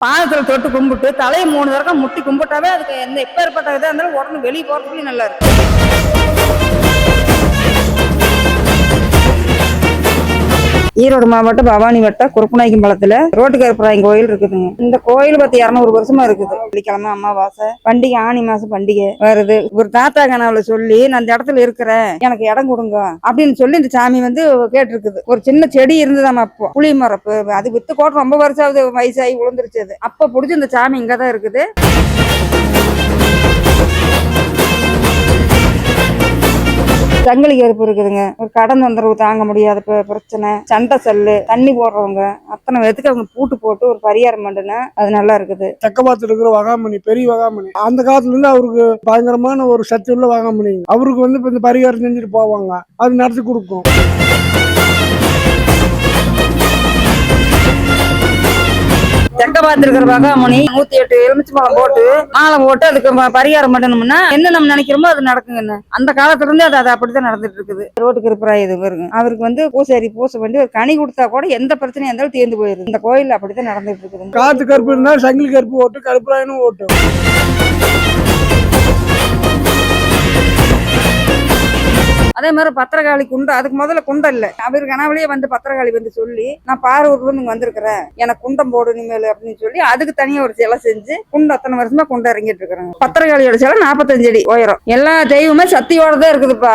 பாதத்துல தொட்டு கும்பிட்டு தலையை 3 தடவை முட்டி கும்பிட்டாவே அதுக்கு எந்த எப்பேற்பட்ட இதாக இருந்தாலும் உடனே வெளியே போறதுக்கு நல்லா இருக்கும். ஈரோடு மாவட்டம் பவானி வட்டம் குறுக்குநாய்க்கம்பாளத்துல ரோட்டு கருப்பராயன் கோயில் இருக்குதுங்க. இந்த கோயில் 200 வருஷமா இருக்குது. வெள்ளிக்கிழமை அமாவாசை பண்டிகை, ஆனி மாசம் பண்டிகை வருது. ஒரு தாத்தா கனவுல சொல்லி நான் இந்த இடத்துல இருக்கிறேன், எனக்கு இடம் கொடுங்க அப்படின்னு சொல்லி இந்த சாமி கேட்டு இருக்குது. ஒரு சின்ன செடி இருந்ததாம் அப்போ, புளி மரப்பு. அது வித்து கோட்டை ரொம்ப வருஷம் ஆகுது, வயசாகி விழுந்துருச்சு. அது அப்ப புடிச்சு இந்த சாமி இங்கதான் இருக்குது. சங்கிலி கருப்பு இருக்குதுங்க. ஒரு கடன் தொந்தரவு தாங்க முடியாத பிரச்சனை, சண்டை சல்லு, தண்ணி போடுறவங்க அத்தனை பேத்துக்கு அவங்க பூட்டு போட்டு ஒரு பரிகாரம் பண்ணுனா அது நல்லா இருக்குது. தக்கபாத்துல இருக்கிற வகாமணி, பெரிய வகாமணி, அந்த காலத்துல இருந்து அவருக்கு பயங்கரமான ஒரு சக்தி உள்ள வகாமணி. அவருக்கு இப்ப இந்த பரிகாரம் செஞ்சுட்டு போவாங்க, அது நடத்தி கொடுக்கும். தெற்கபாத்துல இருக்கிற வகாமணி 108 எலுமிச்சம்பழம் போட்டு மாலை போட்டு அதுக்கு பரிகாரம் பண்ணணும்னா என்ன நம்ம நினைக்கிறோமோ அது நடக்குங்கன்னு. அந்த காலத்துல இருந்து அது அப்படித்தான் நடந்துட்டு இருக்குது. ரோட்டுக்கு இருப்பாரு இது வருங்க. அவருக்கு பூசாரி பூசை பண்ணி ஒரு கனி கொடுத்தா கூட எந்த பிரச்சனையும் இருந்தாலும் தீர்ந்து போயிருது. இந்த கோயில் அப்படித்தான் நடந்துட்டு இருக்குது. காத்து கருப்பு இருந்தா சங்கிலி கருப்பு ஓட்டு, கருப்பராயனும் ஓட்டு. அதே மாதிரி பத்திரகாளி குண்டை, அதுக்கு முதல்ல குண்டம் இல்லை. அவர் கனவுலயே பத்திரகாளி சொல்லி நான் பாரூர்ல இருந்து வந்திருக்கிறேன், எனக்கு குண்டம் போடு இனிமேல் அப்படின்னு சொல்லி அதுக்கு தனியா ஒரு சிலை செஞ்சு குண்டம் அத்தனை வருஷமா குண்டை இறங்கிட்டு இருக்கிறாங்க. பத்திரகாளியோட சிலை 45 அடி உயரம். எல்லா தெய்வமே சக்தியோட தான் இருக்குதுப்பா.